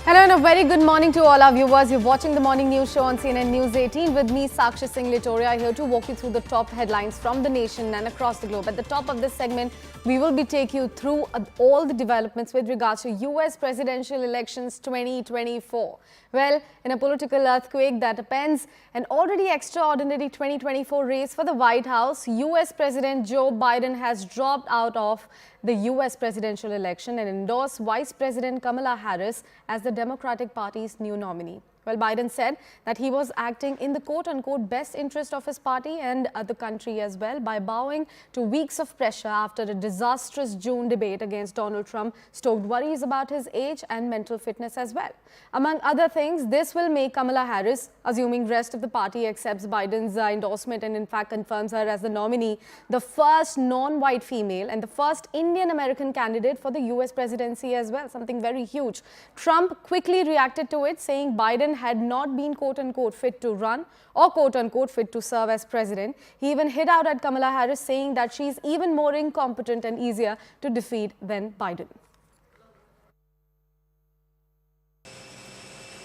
Hello and a very good morning to all our viewers. You're watching the morning news show on CNN News 18 with me, Sakshi Singh Litoria, here to walk you through the top headlines from the nation and across the globe. At the top of this segment, we will be taking you through all the developments with regards to US presidential elections 2024. Well, in a political earthquake that upends an already extraordinary 2024 race for the White House, US President Joe Biden has dropped out of the US presidential election and endorsed Vice President Kamala Harris as the Democratic Party's new nominee. Well, Biden said that he was acting in the quote-unquote best interest of his party and the country as well by bowing to weeks of pressure after a disastrous June debate against Donald Trump stoked worries about his age and mental fitness as well. Among other things, this will make Kamala Harris, assuming rest of the party accepts Biden's endorsement and in fact confirms her as the nominee, the first non-white female and the first Indian-American candidate for the US presidency as well, something very huge. Trump quickly reacted to it, saying Biden had not been quote-unquote fit to run or quote-unquote fit to serve as president. He even hit out at Kamala Harris, saying that she's even more incompetent and easier to defeat than Biden.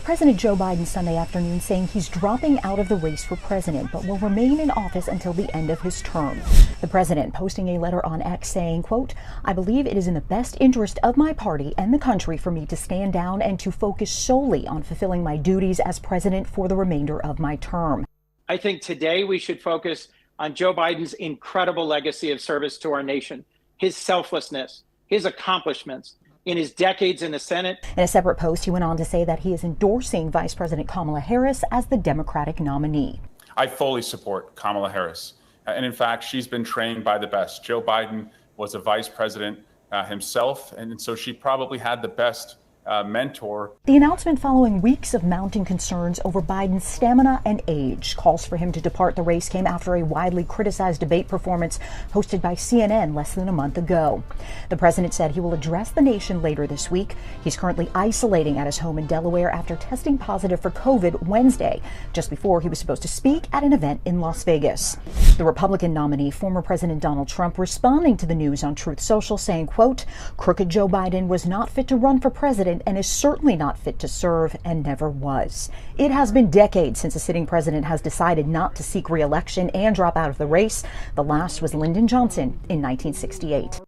President Joe Biden Sunday afternoon saying he's dropping out of the race for president, but will remain in office until the end of his term. The president posting a letter on X saying, quote, "I believe it is in the best interest of my party and the country for me to stand down and to focus solely on fulfilling my duties as president for the remainder of my term." I think today we should focus on Joe Biden's incredible legacy of service to our nation, his selflessness, his accomplishments in his decades in the Senate. In a separate post, he went on to say that he is endorsing Vice President Kamala Harris as the Democratic nominee. I fully support Kamala Harris. And in fact, she's been trained by the best. Joe Biden was a vice president himself, and so she probably had the best mentor. The announcement following weeks of mounting concerns over Biden's stamina and age. Calls for him to depart the race came after a widely criticized debate performance hosted by CNN less than a month ago. The president said he will address the nation later this week. He's currently isolating at his home in Delaware after testing positive for COVID Wednesday, just before he was supposed to speak at an event in Las Vegas. The Republican nominee, former President Donald Trump, responding to the news on Truth Social, saying, quote, "Crooked Joe Biden was not fit to run for president and is certainly not fit to serve and never was. It has been decades since a sitting president has decided not to seek re-election and drop out of the race. The last was Lyndon Johnson in 1968.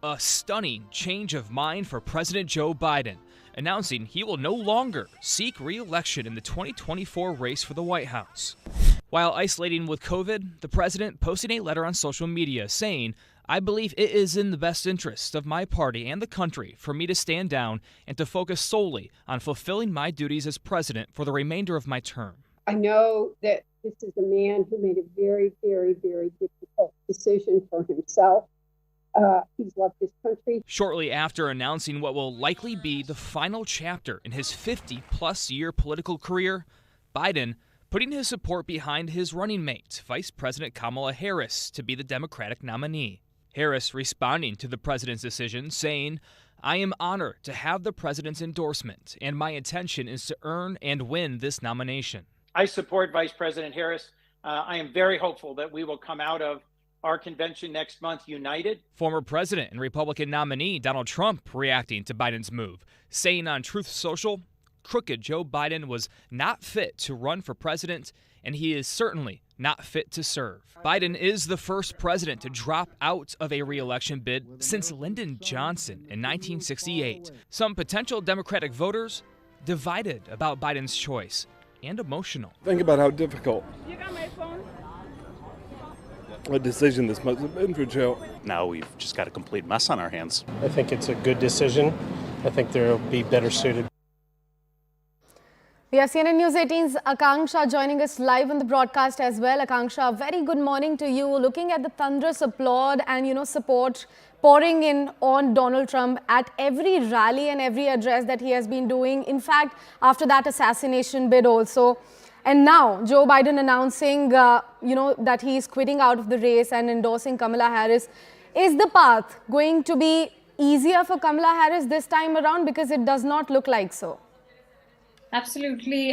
A stunning change of mind for President Joe Biden, announcing he will no longer seek re-election in the 2024 race for the White House. While isolating with COVID, the president posted a letter on social media saying, "I believe it is in the best interest of my party and the country for me to stand down and to focus solely on fulfilling my duties as president for the remainder of my term." I know that this is a man who made a very, very, very difficult decision for himself. He's loved his country. Shortly after announcing what will likely be the final chapter in his 50-plus year political career, Biden putting his support behind his running mate, Vice President Kamala Harris, to be the Democratic nominee. Harris responding to the president's decision, saying, "I am honored to have the president's endorsement, and my intention is to earn and win this nomination." I support Vice President Harris. I am very hopeful that we will come out of our convention next month united. Former president and Republican nominee Donald Trump reacting to Biden's move, saying on Truth Social, "Crooked Joe Biden was not fit to run for president, and he is certainly not fit to serve." Biden is the first president to drop out of a re-election bid since Lyndon Johnson in 1968. Some potential Democratic voters divided about Biden's choice and emotional. Think about how difficult a decision this must have been for Joe. Now we've just got a complete mess on our hands. I think it's a good decision. I think they'll be better suited. We have CNN News 18's Akanksha joining us live on the broadcast as well. Akanksha, very good morning to you. Looking at the thunderous applaud and support pouring in on Donald Trump at every rally and every address that he has been doing. In fact, after that assassination bid also. And now Joe Biden announcing, that he is quitting out of the race and endorsing Kamala Harris. Is the path going to be easier for Kamala Harris this time around? Because it does not look like so. Absolutely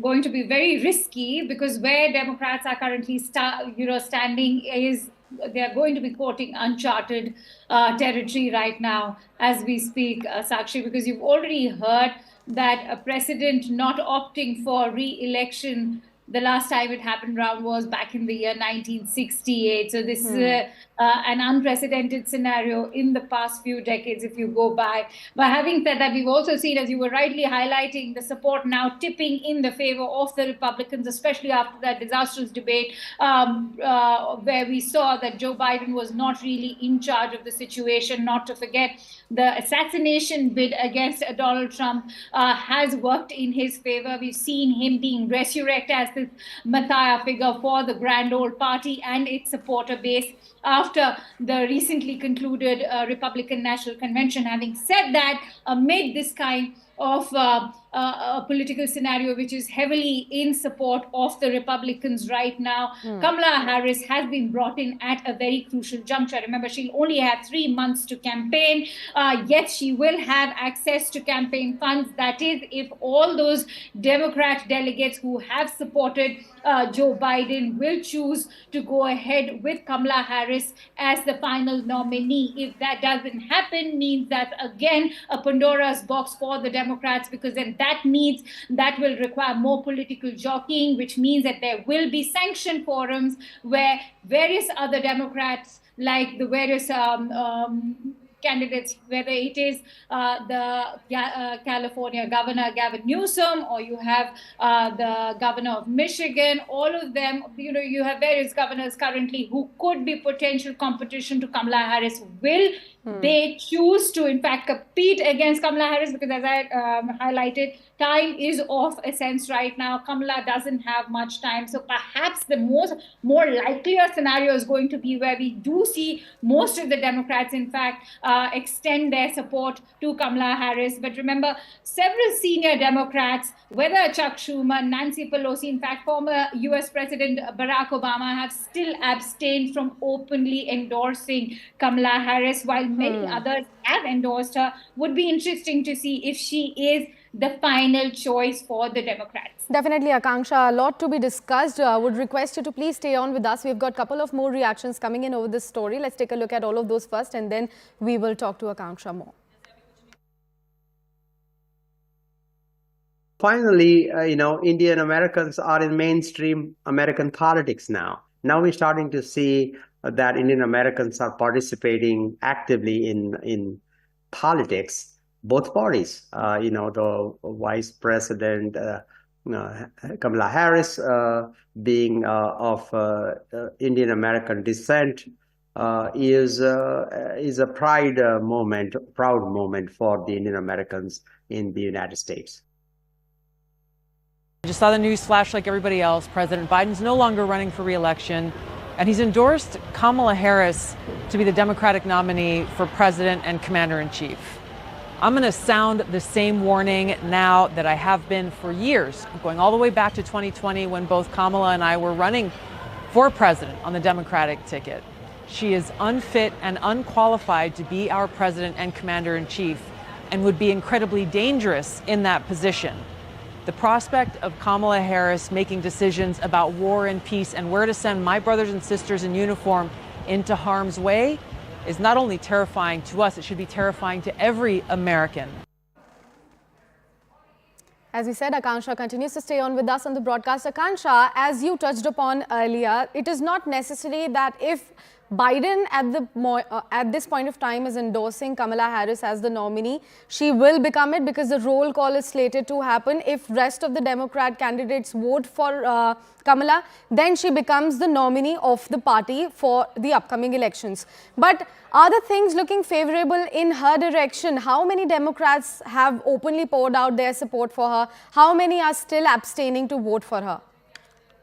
going to be very risky, because where Democrats are currently standing is they are going to be quoting uncharted territory right now as we speak, Sakshi, because you've already heard that a president not opting for re-election, the last time it happened around was back in the year 1968. So this is an unprecedented scenario in the past few decades, if you go by. But having said that, we've also seen, as you were rightly highlighting, the support now tipping in the favor of the Republicans, especially after that disastrous debate where we saw that Joe Biden was not really in charge of the situation. Not to forget, the assassination bid against Donald Trump has worked in his favor. We've seen him being resurrected as the Messiah figure for the Grand Old Party and its supporter base after the recently concluded Republican National Convention. Having said that, amid this kind of a political scenario which is heavily in support of the Republicans right now, Kamala Harris has been brought in at a very crucial juncture. Remember, she'll only have 3 months to campaign, yet she will have access to campaign funds. That is, if all those Democrat delegates who have supported Joe Biden will choose to go ahead with Kamala Harris as the final nominee. If that doesn't happen, means that again a Pandora's box for the Democrats, because then that means that will require more political jockeying, which means that there will be sanctioned forums where various other Democrats, like the various candidates, whether it is the California Governor Gavin Newsom, or you have the Governor of Michigan, all of them, you have various governors currently who could be potential competition to Kamala Harris. Will they choose to, in fact, compete against Kamala Harris? Because as I highlighted, time is of essence right now. Kamala doesn't have much time. So perhaps the more likelier scenario is going to be where we do see most of the Democrats, in fact, extend their support to Kamala Harris. But remember, several senior Democrats, whether Chuck Schumer, Nancy Pelosi, in fact, former US President Barack Obama, have still abstained from openly endorsing Kamala Harris, while many others have endorsed her. Would be interesting to see if she is the final choice for the Democrats. Definitely, Akanksha, a lot to be discussed. I would request you to please stay on with us. We've got a couple of more reactions coming in over this story. Let's take a look at all of those first, and then we will talk to Akanksha more. Finally, Indian Americans are in mainstream American politics now. Now we're starting to see that Indian Americans are participating actively in politics, both parties. The Vice President Kamala Harris, being of Indian American descent, is a proud moment for the Indian Americans in the United States. I just saw the news flash like everybody else. President Biden's no longer running for re-election, and he's endorsed Kamala Harris to be the Democratic nominee for president and commander-in-chief. I'm going to sound the same warning now that I have been for years, going all the way back to 2020 when both Kamala and I were running for president on the Democratic ticket. She is unfit and unqualified to be our president and commander-in-chief, and would be incredibly dangerous in that position. The prospect of Kamala Harris making decisions about war and peace and where to send my brothers and sisters in uniform into harm's way is not only terrifying to us, it should be terrifying to every American. As we said, Akanksha continues to stay on with us on the broadcast. Akanksha, as you touched upon earlier, it is not necessary that if Biden at this point of time is endorsing Kamala Harris as the nominee, she will become it, because the roll call is slated to happen. If rest of the Democrat candidates vote for Kamala, then she becomes the nominee of the party for the upcoming elections. But are the things looking favorable in her direction? How many Democrats have openly poured out their support for her? How many are still abstaining to vote for her?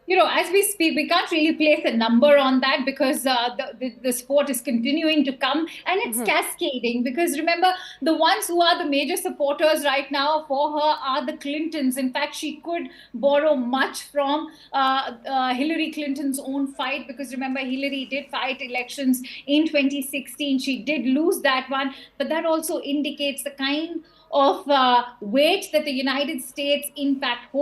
As we speak, we can't really place a number on that, because the support is continuing to come, and it's cascading. Because remember, the ones who are the major supporters right now for her are the Clintons. In fact, she could borrow much from Hillary Clinton's own fight, because remember, Hillary did fight elections in 2016. She did lose that one, but that also indicates the kind of weight that the United States, in fact, holds